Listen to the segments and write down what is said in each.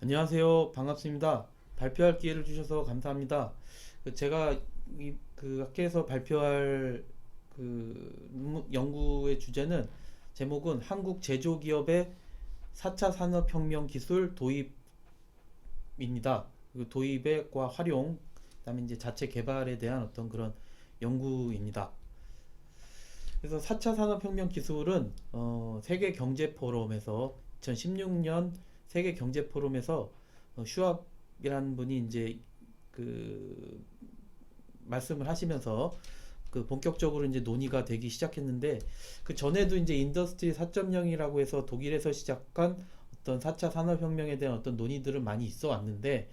안녕하세요. 반갑습니다. 발표할 기회를 주셔서 감사합니다. 제가 그 학회에서 발표할 연구의 주제는 제목은 한국 제조기업의 4차 산업혁명 기술 도입입니다. 그 도입과 활용, 그다음에 이제 자체 개발에 대한 어떤 그런 연구입니다. 그래서 4차 산업혁명 기술은 세계 경제 포럼에서 2016년 세계 경제 포럼에서 슈왑이라는 분이 이제 그 말씀을 하시면서 그 본격적으로 이제 논의가 되기 시작했는데, 그 전에도 이제 인더스트리 4.0이라고 해서 독일에서 시작한 어떤 4차 산업혁명에 대한 어떤 논의들은 많이 있어 왔는데,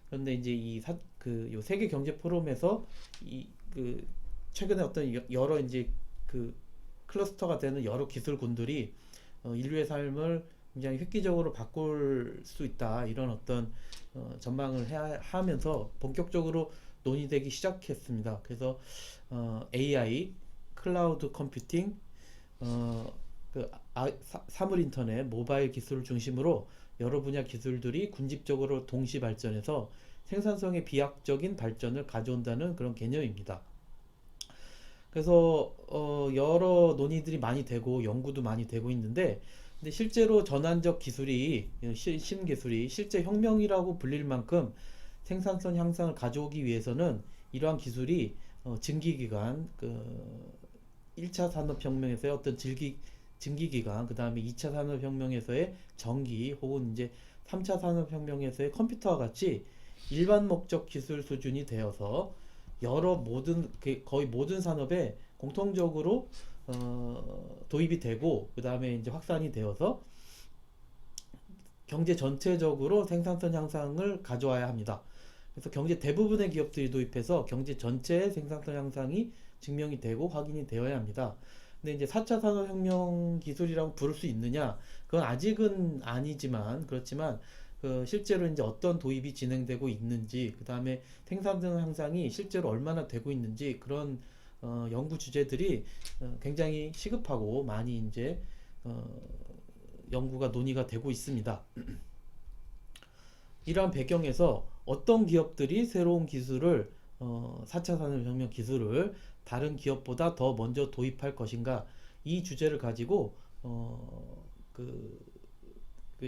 그런데 이제 요 세계 경제 포럼에서 최근에 어떤 여러 이제 그 클러스터가 되는 여러 기술군들이 인류의 삶을 굉장히 획기적으로 바꿀 수 있다, 이런 어떤 전망을 하면서 본격적으로 논의되기 시작했습니다. 그래서 AI, 클라우드 컴퓨팅, 사물 인터넷, 모바일 기술을 중심으로 여러 분야 기술들이 군집적으로 동시 발전해서 생산성의 비약적인 발전을 가져온다는 그런 개념입니다. 그래서 여러 논의들이 많이 되고 연구도 많이 되고 있는데, 근데 실제로 전환적 기술이 신기술이 실제 혁명이라고 불릴 만큼 생산성 향상을 가져오기 위해서는 이러한 기술이 증기기관, 1차 산업혁명에서의 어떤 증기기관, 그 다음에 2차 산업혁명에서의 전기, 혹은 이제 3차 산업혁명에서의 컴퓨터와 같이 일반 목적 기술 수준이 되어서 거의 모든 산업에 공통적으로 도입이 되고, 그 다음에 이제 확산이 되어서 경제 전체적으로 생산성 향상을 가져와야 합니다. 그래서 경제 대부분의 기업들이 도입해서 경제 전체의 생산성 향상이 증명이 되고 확인이 되어야 합니다. 근데 이제 4차 산업혁명 기술이라고 부를 수 있느냐? 그건 아직은 아니지만, 그렇지만 실제로 이제 어떤 도입이 진행되고 있는지, 그 다음에 생산성 향상이 실제로 얼마나 되고 있는지, 그런 연구 주제들이 굉장히 시급하고 많이 이제 연구가 논의가 되고 있습니다. 이러한 배경에서 어떤 기업들이 새로운 기술을 4차 산업혁명 기술을 다른 기업보다 더 먼저 도입할 것인가, 이 주제를 가지고 그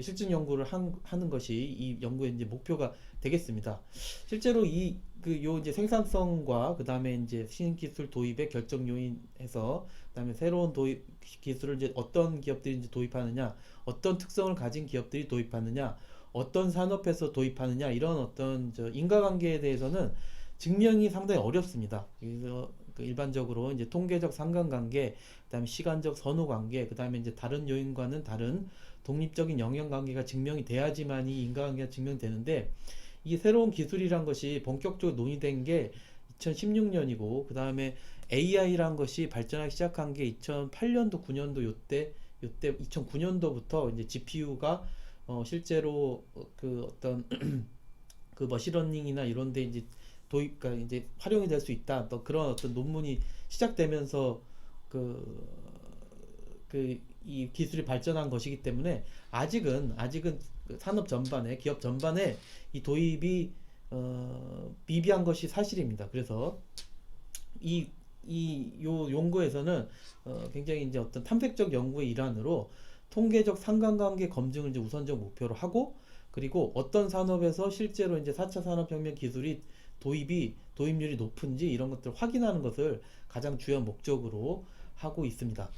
실증 연구를 하는 것이 이 연구의 이제 목표가 되겠습니다. 실제로 요 이제 생산성과 그 다음에 이제 신기술 도입의 결정 요인에서, 그 다음에 새로운 도입 기술을 이제 어떤 기업들이 이제 도입하느냐, 어떤 특성을 가진 기업들이 도입하느냐, 어떤 산업에서 도입하느냐, 이런 어떤 인과관계에 대해서는 증명이 상당히 어렵습니다. 그래서 일반적으로 이제 통계적 상관관계, 그다음에 시간적 선호관계, 그다음에 이제 다른 요인과는 다른 독립적인 영향관계가 증명이 돼야지만 이 인과관계가 증명되는데, 이 새로운 기술이란 것이 본격적으로 논의된 게 2016년이고, 그 다음에 AI란 것이 발전하기 시작한 게 2008년도, 9년도 요때 2009년도부터 이제 GPU가 실제로 그 어떤 그 머신러닝이나 이런데 이제 그러니까 이제 활용이 될 수 있다, 또 그런 어떤 논문이 시작되면서 이 기술이 발전한 것이기 때문에 아직은 그 산업 전반에, 기업 전반에 이 도입이 미비한 것이 사실입니다. 그래서 요 연구에서는 굉장히 이제 어떤 탐색적 연구의 일환으로 통계적 상관관계 검증을 이제 우선적 목표로 하고, 그리고 어떤 산업에서 실제로 이제 4차 산업혁명 기술이 도입률이 높은지, 이런 것들을 확인하는 것을 가장 주요 목적으로 하고 있습니다.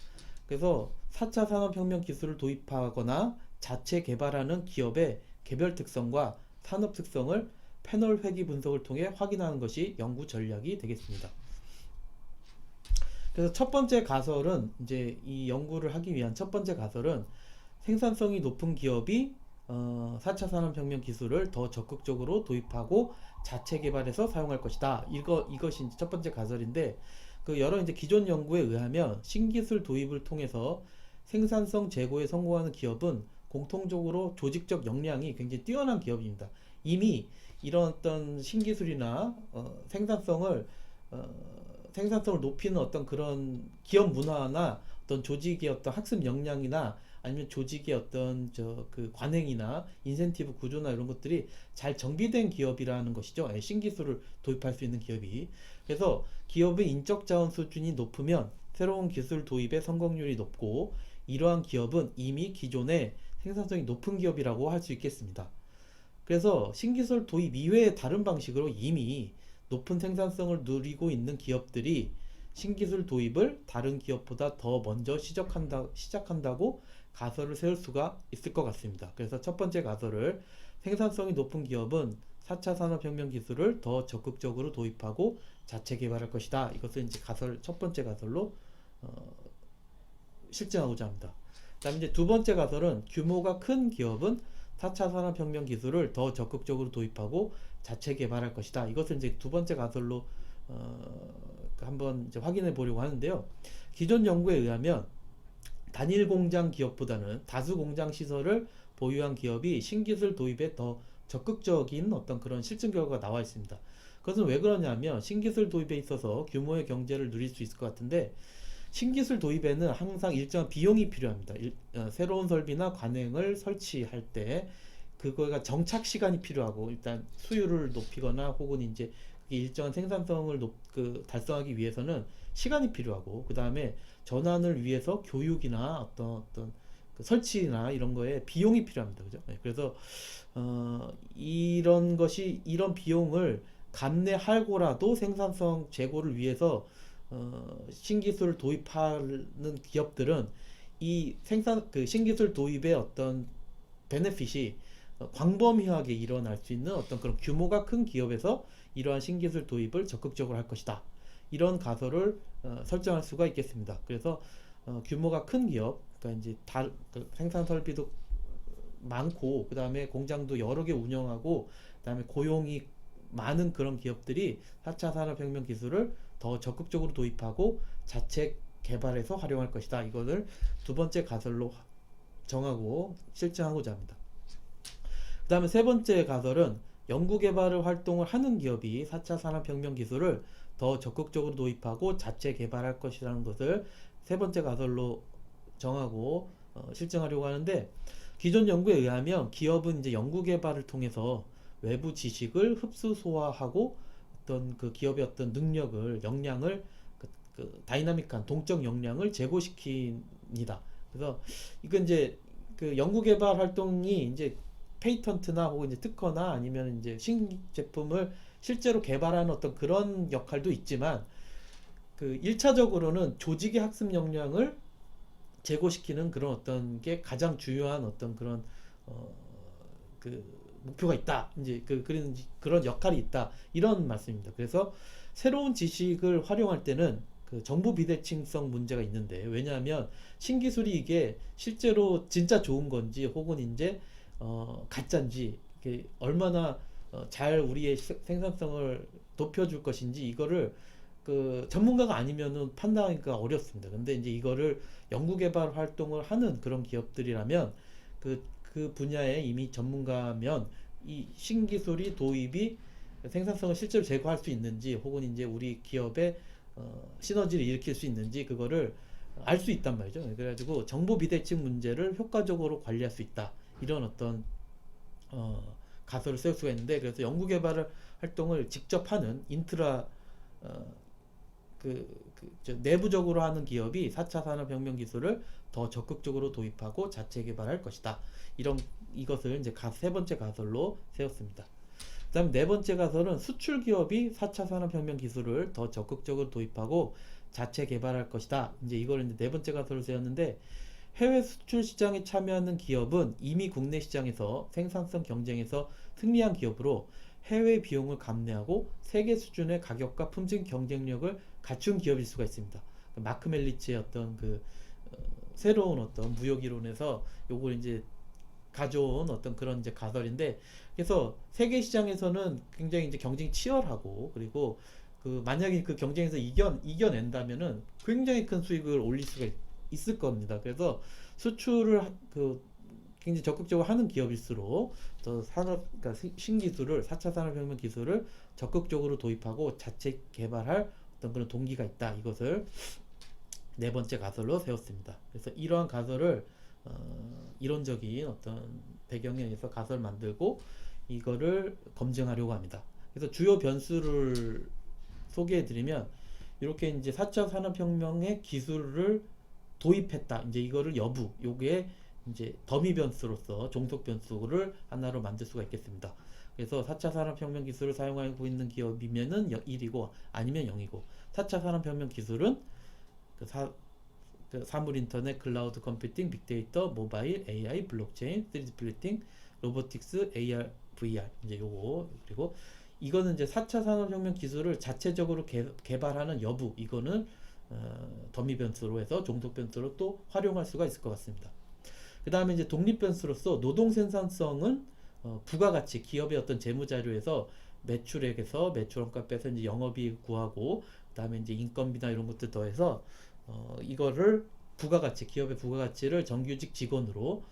그래서 4차 산업혁명 기술을 도입하거나 자체 개발하는 기업의 개별 특성과 산업 특성을 패널 회귀 분석을 통해 확인하는 것이 연구 전략이 되겠습니다. 그래서 첫 번째 가설은, 이제 이 연구를 하기 위한 첫 번째 가설은, 생산성이 높은 기업이 4차 산업혁명 기술을 더 적극적으로 도입하고 자체 개발해서 사용할 것이다. 이것이 이제 첫 번째 가설인데, 여러 이제 기존 연구에 의하면 신기술 도입을 통해서 생산성 제고에 성공하는 기업은 공통적으로 조직적 역량이 굉장히 뛰어난 기업입니다. 이미 이런 어떤 신기술이나 생산성을 높이는 어떤 그런 기업 문화나 어떤 조직의 어떤 학습 역량이나 아니면 조직의 어떤 그 관행이나 인센티브 구조나 이런 것들이 잘 정비된 기업이라는 것이죠. 신기술을 도입할 수 있는 기업이. 그래서 기업의 인적 자원 수준이 높으면 새로운 기술 도입의 성공률이 높고, 이러한 기업은 이미 기존에 생산성이 높은 기업이라고 할 수 있겠습니다. 그래서 신기술 도입 이외의 다른 방식으로 이미 높은 생산성을 누리고 있는 기업들이 신기술 도입을 다른 기업보다 더 먼저 시작한다고 가설을 세울 수가 있을 것 같습니다. 그래서 첫 번째 가설을, 생산성이 높은 기업은 4차 산업혁명 기술을 더 적극적으로 도입하고 자체 개발할 것이다. 이것을 이제 첫 번째 가설로 실증하고자 합니다. 그다음 이제 두 번째 가설은, 규모가 큰 기업은 4차 산업혁명 기술을 더 적극적으로 도입하고 자체 개발할 것이다. 이것을 이제 두 번째 가설로 한번 이제 확인해 보려고 하는데요. 기존 연구에 의하면 단일 공장 기업보다는 다수 공장 시설을 보유한 기업이 신기술 도입에 더 적극적인 어떤 그런 실증 결과가 나와 있습니다. 그것은 왜 그러냐면, 신기술 도입에 있어서 규모의 경제를 누릴 수 있을 것 같은데, 신기술 도입에는 항상 일정한 비용이 필요합니다. 새로운 설비나 관행을 설치할 때 그거가 정착 시간이 필요하고, 일단 수율을 높이거나 혹은 이제 일정한 생산성을 달성하기 위해서는 시간이 필요하고, 그 다음에 전환을 위해서 교육이나 어떤 그 설치나 이런 거에 비용이 필요합니다. 그죠? 네, 그래서 이런 비용을 감내하고라도 생산성 제고를 위해서 신기술을 도입하는 기업들은 이 신기술 도입의 어떤 베네핏이 광범위하게 일어날 수 있는 어떤 그런 규모가 큰 기업에서 이러한 신기술 도입을 적극적으로 할 것이다. 이런 가설을 설정할 수가 있겠습니다. 그래서 규모가 큰 기업, 그러니까 이제 생산 설비도 많고, 그 다음에 공장도 여러 개 운영하고, 그 다음에 고용이 많은 그런 기업들이 4차 산업혁명 기술을 더 적극적으로 도입하고 자체 개발해서 활용할 것이다. 이것을 두 번째 가설로 정하고 실증하고자 합니다. 그 다음에 세 번째 가설은, 연구개발을 활동을 하는 기업이 4차 산업혁명 기술을 더 적극적으로 도입하고 자체 개발할 것이라는 것을 세 번째 가설로 정하고 실증하려고 하는데, 기존 연구에 의하면 기업은 이제 연구개발을 통해서 외부 지식을 흡수 소화하고 어떤 그 기업의 어떤 능력을, 역량을, 다이나믹한 동적 역량을 제고시킵니다. 그래서 이건 이제 그 연구개발 활동이 이제 페이턴트나 혹은 이제 특허나 아니면 이제 신제품을 실제로 개발하는 어떤 그런 역할도 있지만, 그 1차적으로는 조직의 학습 역량을 제고시키는 그런 어떤 게 가장 중요한 어떤 그런 그 목표가 있다. 이제 그런 역할이 있다. 이런 말씀입니다. 그래서 새로운 지식을 활용할 때는 그 정보 비대칭성 문제가 있는데, 왜냐하면 신기술이 이게 실제로 진짜 좋은 건지 혹은 이제 가짜인지, 이게 얼마나 잘 우리의 생산성을 높여줄 것인지, 이거를 그 전문가가 아니면은 판단하기가 어렵습니다. 근데 이제 이거를 연구개발 활동을 하는 그런 기업들이라면, 그 분야에 이미 전문가면 이 신기술이 도입이 생산성을 실제로 제고할 수 있는지, 혹은 이제 우리 기업의 시너지를 일으킬 수 있는지, 그거를 알 수 있단 말이죠. 그래가지고 정보 비대칭 문제를 효과적으로 관리할 수 있다. 이런 어떤 가설을 세울 수가 있는데, 그래서 연구개발 활동을 직접 하는 인트라 내부적으로 하는 기업이 4차 산업혁명 기술을 더 적극적으로 도입하고 자체 개발할 것이다. 이것을 이제 세 번째 가설로 세웠습니다. 그 다음 네 번째 가설은, 수출 기업이 4차 산업혁명 기술을 더 적극적으로 도입하고 자체 개발할 것이다. 이제 이걸 이제 네 번째 가설로 세웠는데, 해외 수출 시장에 참여하는 기업은 이미 국내 시장에서 생산성 경쟁에서 승리한 기업으로 해외 비용을 감내하고 세계 수준의 가격과 품질 경쟁력을 갖춘 기업일 수가 있습니다. 마크 멜리츠의 어떤 새로운 어떤 무역 이론에서 요걸 이제 가져온 어떤 그런 이제 가설인데, 그래서 세계 시장에서는 굉장히 이제 경쟁이 치열하고, 그리고 만약에 그 경쟁에서 이겨낸다면은 굉장히 큰 수익을 올릴 수가 있을 겁니다. 그래서 수출을 굉장히 적극적으로 하는 기업일수록 더 그러니까 신기술을, 4차 산업혁명 기술을 적극적으로 도입하고 자체 개발할 어떤 그런 동기가 있다. 이것을 네 번째 가설로 세웠습니다. 그래서 이러한 가설을 이론적인 어떤 배경에 의해서 가설을 만들고 이거를 검증하려고 합니다. 그래서 주요 변수를 소개해드리면 이렇게 이제 4차 산업혁명의 기술을 도입했다. 이제 이거를 여부, 요게 이제 더미 변수로서 종속 변수를 하나로 만들 수가 있겠습니다. 그래서 4차 산업혁명 기술을 사용하고 있는 기업이면은 1이고 아니면 0이고 4차 산업혁명 기술은 그 사물 인터넷, 클라우드 컴퓨팅, 빅데이터, 모바일, AI, 블록체인, 3D 프린팅, 로보틱스, AR, VR 이제 요거 그리고 이거는 이제 4차 산업혁명 기술을 자체적으로 개발하는 여부 이거는 더미 변수로 해서 종속 변수로 또 활용할 수가 있을 것 같습니다. 그 다음에 이제 독립 변수로서 노동 생산성은 부가가치 기업의 어떤 재무 자료에서 매출액에서 매출원가 빼서 이제 영업이익 구하고 그 다음에 이제 인건비나 이런 것들 더해서 이거를 부가가치 기업의 부가가치를 정규직 직원수로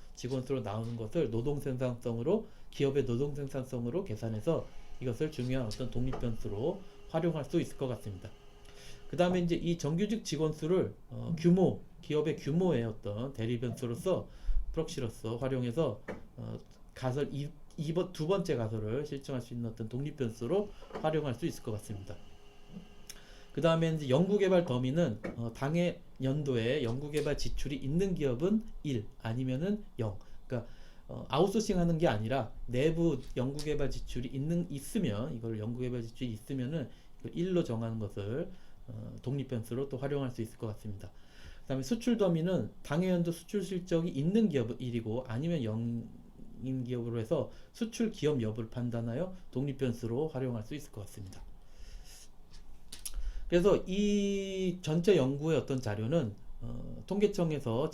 나오는 것을 노동 생산성으로 기업의 노동 생산성으로 계산해서 이것을 중요한 어떤 독립 변수로 활용할 수 있을 것 같습니다. 그 다음에 이제 이 정규직 직원 수를 기업의 규모의 어떤 대리 변수로서 프록시로서 활용해서 가설 두 번째 가설을 실증할 수 있는 어떤 독립 변수로 활용할 수 있을 것 같습니다. 그 다음에 이제 연구개발 더미는 당해 연도에 연구개발 지출이 있는 기업은 1 아니면은 0. 그러니까 아웃소싱 하는 게 아니라 내부 연구개발 지출이 있으면 이걸 연구개발 지출이 있으면은 1로 정하는 것을 독립 변수로 또 활용할 수 있을 것 같습니다. 그 다음에 수출 더미는 당해 연도 수출 실적이 있는 기업은 1이고 아니면 0인 기업으로 해서 수출 기업 여부를 판단하여 독립 변수로 활용할 수 있을 것 같습니다. 그래서 이 전체 연구의 어떤 자료는 통계청에서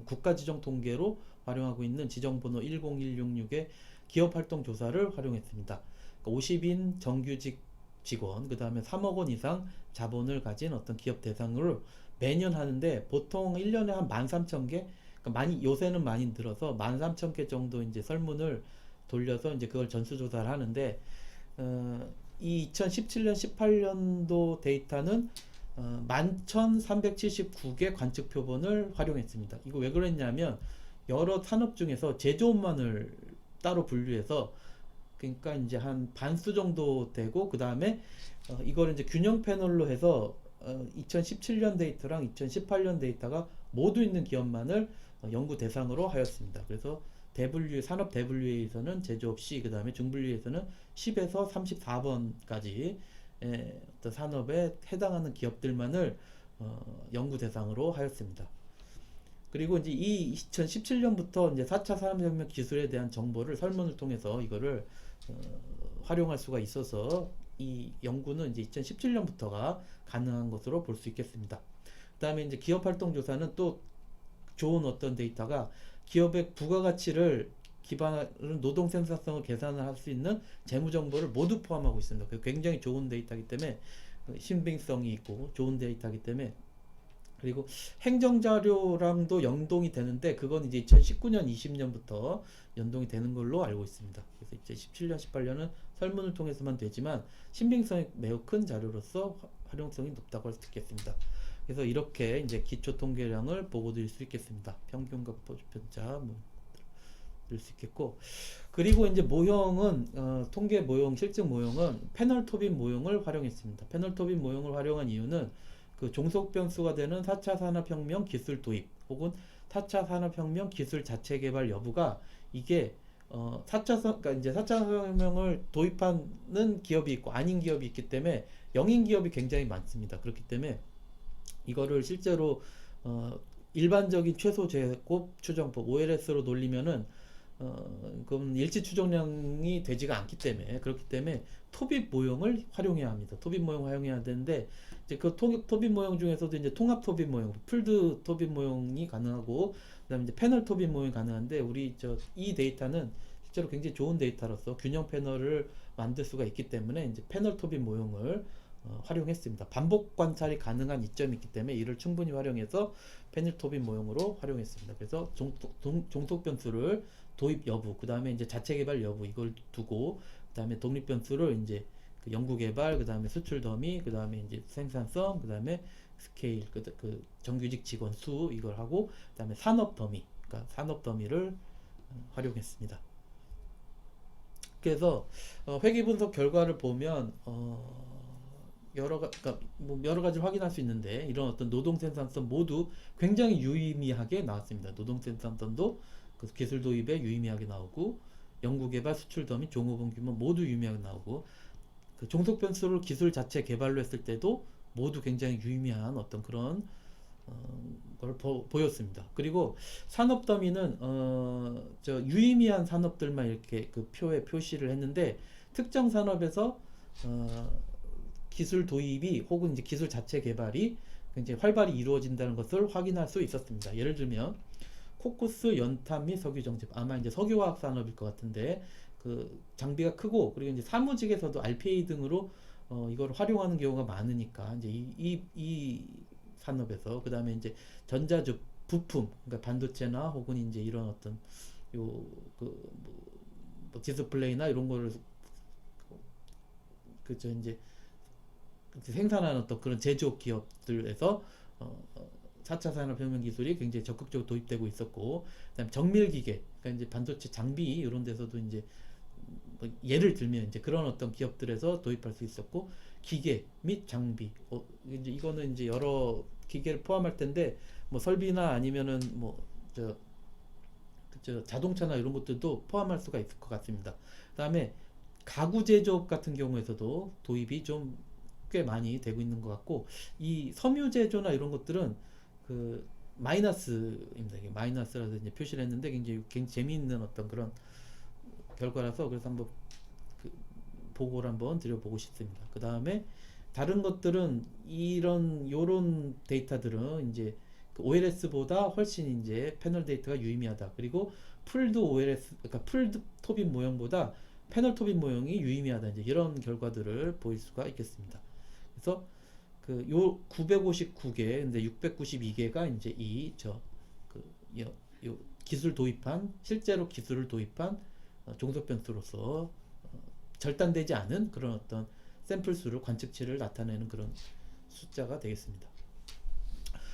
국가 지정 통계로 활용하고 있는 지정번호 10166의 기업활동 조사를 활용했습니다. 그러니까 50인 정규직 직원, 그 다음에 3억 원 이상 자본을 가진 어떤 기업 대상으로 매년 하는데 보통 1년에 한 13,000개, 그러니까 요새는 많이 늘어서 13,000개 정도 이제 설문을 돌려서 이제 그걸 전수조사를 하는데, 이 2017년, 18년도 데이터는 11,379개 관측 표본을 활용했습니다. 이거 왜 그랬냐면 여러 산업 중에서 제조업만을 따로 분류해서 그러니까 이제 한 반수 정도 되고 그 다음에 이걸 이제 균형 패널로 해서 2017년 데이터랑 2018년 데이터가 모두 있는 기업만을 연구 대상으로 하였습니다. 그래서 산업 대분류에서는 제조업 C, 그 다음에 중분류에서는 10에서 34번까지 어떤 산업에 해당하는 기업들만을 연구 대상으로 하였습니다. 그리고 이제 이 2017년부터 이제 4차 산업혁명 기술에 대한 정보를 설문을 통해서 이거를 활용할 수가 있어서 이 연구는 이제 2017년부터가 가능한 것으로 볼 수 있겠습니다. 그 다음에 이제 기업활동조사는 또 좋은 어떤 데이터가 기업의 부가가치를 기반하는 노동 생산성을 계산을 할 수 있는 재무 정보를 모두 포함하고 있습니다. 굉장히 좋은 데이터이기 때문에 신빙성이 있고 좋은 데이터이기 때문에 그리고 행정자료랑도 연동이 되는데 그건 이제 2019년, 20년부터 연동이 되는 걸로 알고 있습니다. 그래서 이제 17년, 18년은 설문을 통해서만 되지만 신빙성이 매우 큰 자료로서 활용성이 높다고 할 수 있겠습니다. 그래서 이렇게 이제 기초 통계량을 보고 드릴 수 있겠습니다. 평균과 표준편차 늘 수 있겠고, 그리고 이제 모형은 통계 모형, 실증 모형은 패널 토빈 모형을 활용했습니다. 패널 토빈 모형을 활용한 이유는 그 종속 변수가 되는 4차 산업혁명 기술 도입 혹은 4차 산업혁명 기술 자체 개발 여부가 이게 그러니까 이제 4차 산업혁명을 도입하는 기업이 있고 아닌 기업이 있기 때문에 영인 기업이 굉장히 많습니다. 그렇기 때문에 이거를 실제로 일반적인 최소 제곱 추정법 OLS로 돌리면은 그럼 일치 추정량이 되지가 않기 때문에 그렇기 때문에 토빗 모형을 활용해야 합니다. 토빗 모형을 활용해야 되는데 이제 그 토빗 모형 중에서도 이제 통합 토빗 모형, 풀드 토빗 모형이 가능하고 그다음에 이제 패널 토빗 모형이 가능한데 이 데이터는 실제로 굉장히 좋은 데이터로서 균형 패널을 만들 수가 있기 때문에 이제 패널 토빗 모형을 활용했습니다. 반복 관찰이 가능한 이점이 있기 때문에 이를 충분히 활용해서 패널 토빗 모형으로 활용했습니다. 그래서 종속 변수를 도입 여부, 그 다음에 이제 자체 개발 여부 이걸 두고, 그 다음에 독립 변수를 이제 그 연구 개발, 그 다음에 수출 더미, 그 다음에 이제 생산성, 그 다음에 스케일, 그 정규직 직원 수 이걸 하고, 그 다음에 산업 더미, 그러니까 산업 더미를 활용했습니다. 그래서 회계 분석 결과를 보면 그러니까 뭐 여러 가지를 확인할 수 있는데 이런 어떤 노동 생산성 모두 굉장히 유의미하게 나왔습니다. 노동 생산성도 그 기술 도입에 유의미하게 나오고 연구개발, 수출 더미, 종업원 규모 모두 유의미하게 나오고 그 종속 변수를 기술 자체 개발로 했을 때도 모두 굉장히 유의미한 어떤 그런 걸 보였습니다. 그리고 산업 더미는 저 유의미한 산업들만 이렇게 그 표에 표시를 했는데 특정 산업에서 기술 도입이 혹은 이제 기술 자체 개발이 굉장히 활발히 이루어진다는 것을 확인할 수 있었습니다. 예를 들면 코쿠스, 연탄 및 석유 정제, 아마 이제 석유화학 산업일 것 같은데 그 장비가 크고 그리고 이제 사무직에서도 RPA 등으로 이걸 활용하는 경우가 많으니까 이제 이 산업에서 그 다음에 이제 전자주 부품, 그러니까 반도체나 혹은 이제 이런 어떤 요그 뭐 디스플레이나 이런 거를 그저 이제 생산하는 어떤 그런 제조업 기업들에서 4차 산업혁명 기술이 굉장히 적극적으로 도입되고 있었고, 그다음에 정밀기계, 그러니까 이제 반도체 장비 이런 데서도 이제 뭐 예를 들면 이제 그런 어떤 기업들에서 도입할 수 있었고, 기계 및 장비, 이제 이거는 이제 여러 기계를 포함할 텐데 뭐 설비나 아니면은 뭐저 자동차나 이런 것들도 포함할 수가 있을 것 같습니다. 그다음에 가구 제조업 같은 경우에서도 도입이 좀 꽤 많이 되고 있는 것 같고, 이 섬유 제조나 이런 것들은 그 마이너스입니다. 이게 마이너스라서 이제 표시를 했는데 굉장히 재미있는 어떤 그런 결과라서 그래서 한번 그 보고를 한번 드려보고 싶습니다. 그 다음에 다른 것들은 이런 요런 데이터들은 이제 그 OLS보다 훨씬 이제 패널 데이터가 유의미하다. 그리고 풀드 OLS, 그러니까 풀드 토빈 모형보다 패널 토빈 모형이 유의미하다. 이제 이런 결과들을 보일 수가 있겠습니다. 그래서 그 요 959개, 근데 692개가 이제 요 기술 도입한 실제로 기술을 도입한 종속 변수로서 절단되지 않은 그런 어떤 샘플 수를 관측치를 나타내는 그런 숫자가 되겠습니다.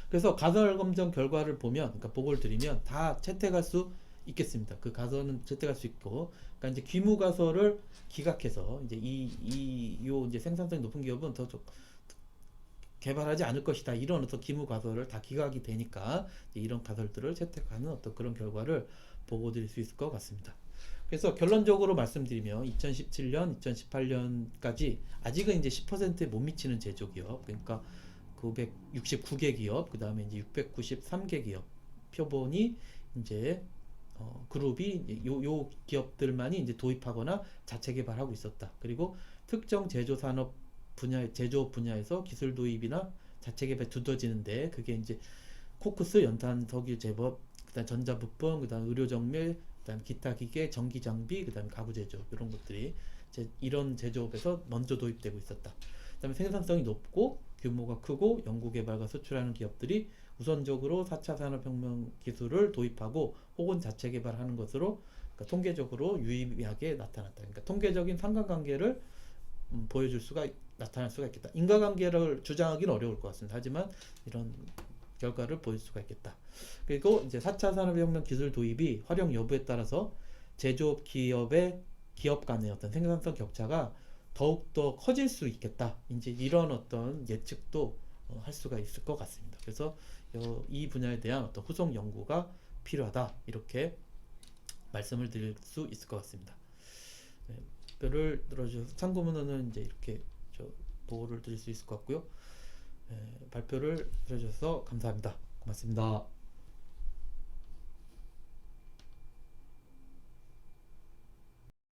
그래서 가설 검정 결과를 보면, 그러니까 보고를 드리면 다 채택할 수 있겠습니다. 그 가설은 채택할 수 있고, 그러니까 이제 귀무 가설을 기각해서 이제 요 이제 생산성이 높은 기업은 더 개발하지 않을 것이다. 이런 어떤 기무 가설을 다 기각이 되니까 이런 가설들을 채택하는 어떤 그런 결과를 보고 드릴 수 있을 것 같습니다. 그래서 결론적으로 말씀드리면 2017년, 2018년까지 아직은 이제 10%에 못 미치는 제조기업, 그러니까 969개 기업, 그 다음에 이제 693개 기업 표본이 이제 그룹이 요 기업들만이 이제 도입하거나 자체 개발하고 있었다. 그리고 특정 제조 산업 제조업 분야에서 기술 도입이나 자체 개발 두드러지는데 그게 이제 코크스, 연탄, 석유 제법, 그다음 전자부품, 그다음 의료 정밀, 그다음 기타 기계, 전기 장비, 그다음 가구 제조업 이런 것들이 이런 제조업에서 먼저 도입되고 있었다. 그다음에 생산성이 높고 규모가 크고 연구 개발과 수출하는 기업들이 우선적으로 4차 산업혁명 기술을 도입하고 혹은 자체 개발하는 것으로 그러니까 통계적으로 유의미하게 나타났다. 그러니까 통계적인 상관관계를 나타날 수가 있겠다. 인과관계를 주장하기는 어려울 것 같습니다. 하지만 이런 결과를 보일 수가 있겠다. 그리고 이제 4차 산업혁명 기술 도입이 활용 여부에 따라서 제조업 기업 간의 어떤 생산성 격차가 더욱더 커질 수 있겠다. 이제 이런 어떤 예측도 할 수가 있을 것 같습니다. 그래서 이 분야에 대한 어떤 후속 연구가 필요하다. 이렇게 말씀을 드릴 수 있을 것 같습니다. 네, 를 들어주셔서 참고문헌은 이제 이렇게 보고를 드릴 수 있을 것 같고요. 발표를 들어주셔서 감사합니다. 고맙습니다.